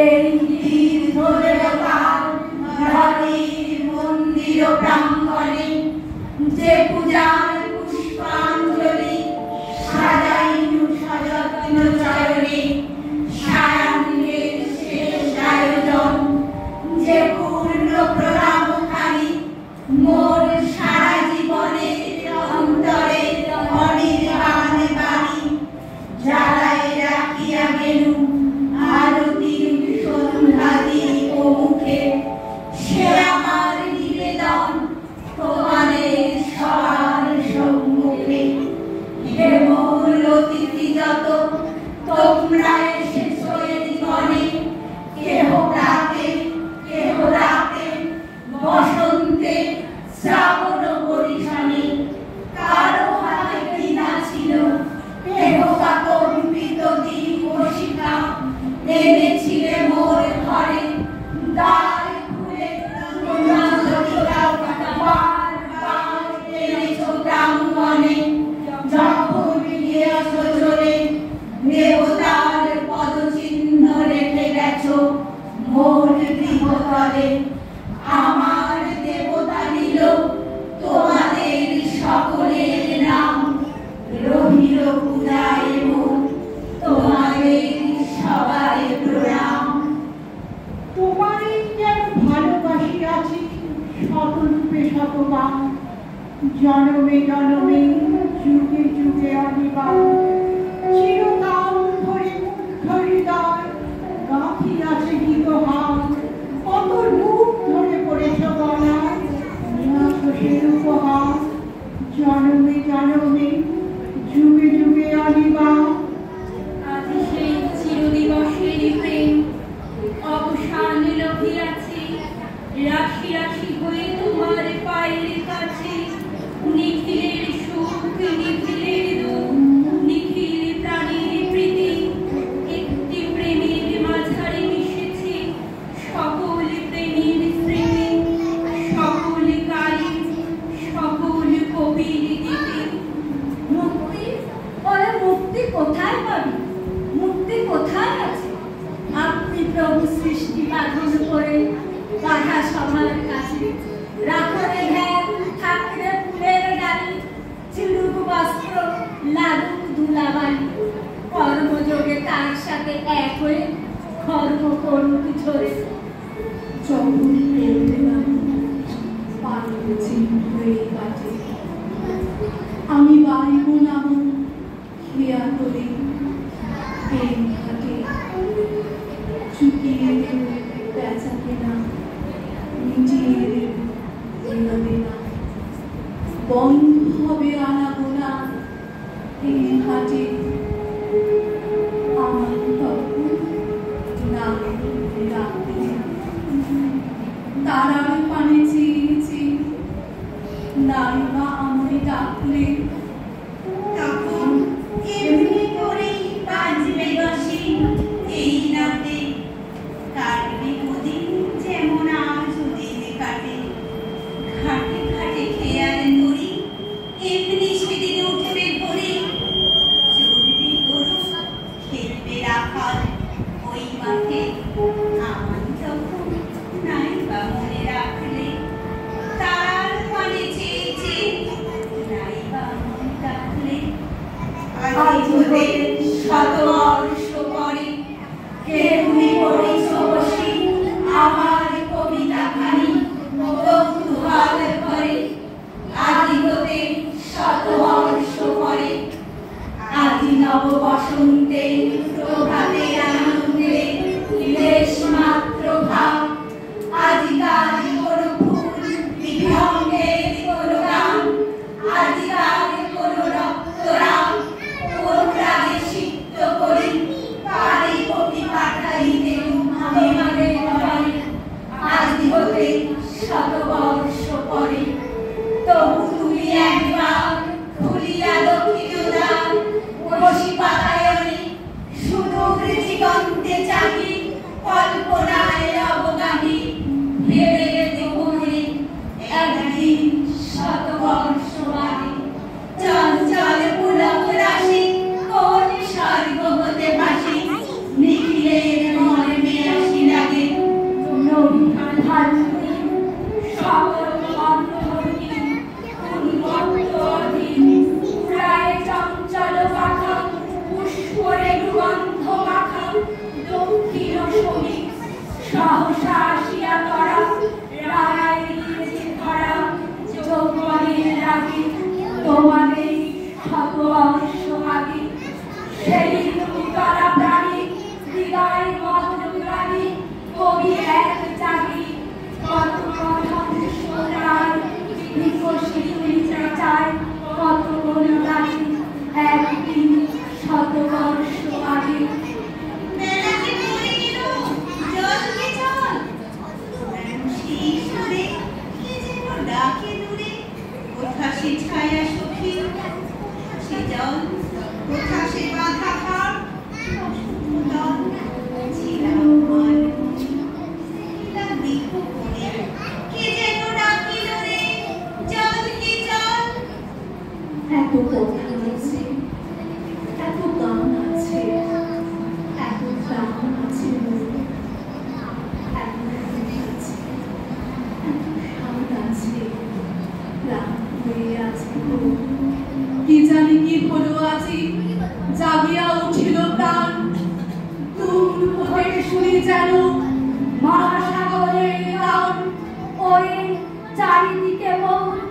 এই তীর্থ দেবতার ধরণীর মন্দির প্রাঙ্গণে যে পূজার পুষ্পাঞ্জলি সাজাইনু সযত্ন চরণে সায়াহ্নের শেষ আয়োজন যে পূর্ণ প্রণামখানি মোর সারা জীবনের অন্তরের অনির্বাণ বাণী জ্বালায় রাখিয়া গেলু আরতির সন্ধ্যাদি মুখে সে আমার নিবেদন তোমাদের সবার সম্মুখে। হে মোর অতিথি যত তোমরা এসেছো এ জীবনে, কেহ প্রাতে কেহ রাতে বসন্তে শ্রাবণ বরিশানে, কারো হাতে বীণা ছিল কেহ বা কম্পিত দীপশিখা এনেছিলে মোর ঘরে। দ্বার খুলে বারবার এনেছো প্রাঙ্গণে, যখন গিয়েছো চলে দেবতার পদচিহ্ন রেখে গেছো মোর গৃহতলে। আমার দেবতা নিল তোমাদের সকলের নাম, রহিল পূজায় মোর তোমাদের সবাই প্রণাম। তোমারই যেন ভালোবাসি আছি শতরূপে শতবার, জনমে জনমে যুগে যুগে অনিবার। চিরকাল ধরে মুগ্ধ হৃদয় গাঁথি আছে গীতহার, কত রূপ ধরে পড়েছ গলায় নিয়াছো সে উপহার। জনমে জনমে যুগে যুগে অনিবার। আজ সেই চিরদিবসের প্রেম অবসান লভিয়াছে, রাশি রাশি হয়ে তোমার পায়ের কাছে। নিখিলের সুখ নিখিলের দুঃখ নিখিল প্রাণীর প্রীতি, একটি প্রেমের মাঝারে মিশেছে সকল প্রেমের স্মৃতি, সকল কালী সকল কবির দিতে। মুক্তি বলে মুক্তি কোথায় পাবি, মুক্তি কোথায় আছে? আপনি প্রভু সৃষ্টি বাঁধন করে বাধা সবার কাছে রাখরে ধ্যান থাকরে ফুলের ডালি, চিরুক বস্ত্র লাগুক ধুলাবালি। কর্মযোগে তার সাথে এক হয়ে কর্ম করুক ঝরে। যখন প্রেম দিলাম পারছি হয়ে কাটে, আমি বাইব নাম খেয়া করে প্রেম ঘাটে। চুকিয়ে দেব বেচাকে না, মিটিয়ে দেব এভাবে না, বন্ধ হবে আনাগোনা এই ঘাটে। আমার তখন না রাখতে তারার পানে চেয়েছি, নাই বা আমায় ডাকলে তখন এমনি করেই বাজবে বাঁশি এই রাতে, কাটবে ওদিন যেমন আজ দিন কাটে। ঘাটে ঘাটে খেয়াল করি এমনি সেদিন উঠবে ভোরে, চড়বে গরু খেলবে রাখাল ওই মাঠে। আমার তখন নাই বা মনে রাখলে তারার পানে চেয়েছে, নাই বা মনে ডাকলে। আজ হতে শত বর্ষ পরে কেমনি পড়েছ বসে আমার কবিতা খানি কৌতূহল করে। আজি হতে শত বর্ষ পরে, আজি নব বসন্তে প্রভাতে আনন্দে দেশ মাত্র ভাব। আজিকার কোনো ফুল বিহঙ্গের কোনো গান, আজিকার কোনো রক্তরাম কোন রাগে সিক্ত করি। পারি কবি পাঠাইতে আমাদের ঘরে, আজি হতে শত বর্ষ পরে। তবু তুমি একবার খুলিয়া দক্ষিণ দ্বার, বসি বাতায়নে সুদূর দিগন্তে চাহি, কল্পনায় অবগাহী ভেবে যেতে মনে একদিন শত বর্ষ আগে। চঞ্চল পুলক রাশি কোন স্বর্গ হতে ভাসি, দক্ষিণ শ্রমিক সহসা আসিয়া করা রায় দিয়েছে ধরা যৌবনের রাগে তোমাদের শত বর্ষ আগে সেই উতলা প্রাণী হৃদয় মধুরানী কবি এক জাগি কত কথন সোনায় বিকশিত হইতে চায় কত অনুরাগী একদিন শত বর্ষ আগে বেলা যে পড়ে গেল, জল কে জল। সেই সুরে কে যেন ডাকে দূরে, কোথা সে ছায়া সখী, সে জল, কোথা সে বাঁধা ঘর, দল, ছিলাম মনমুনি, ছিলাম বিহুবনে, কে যেন ডাকিল রে, জল কে জল। এত কথা আছে এত গান আছে এত প্রাণ আছে মনে, এত ফুল আছে এত স্বাদ আছে প্রাণ হয়ে আছে গো। কি জানি কি হলো আজি জাগিয়া উঠিল প্রাণ দূর হতে শুনি যেন মহাসাগরের গান ওই চারিদিকে বহু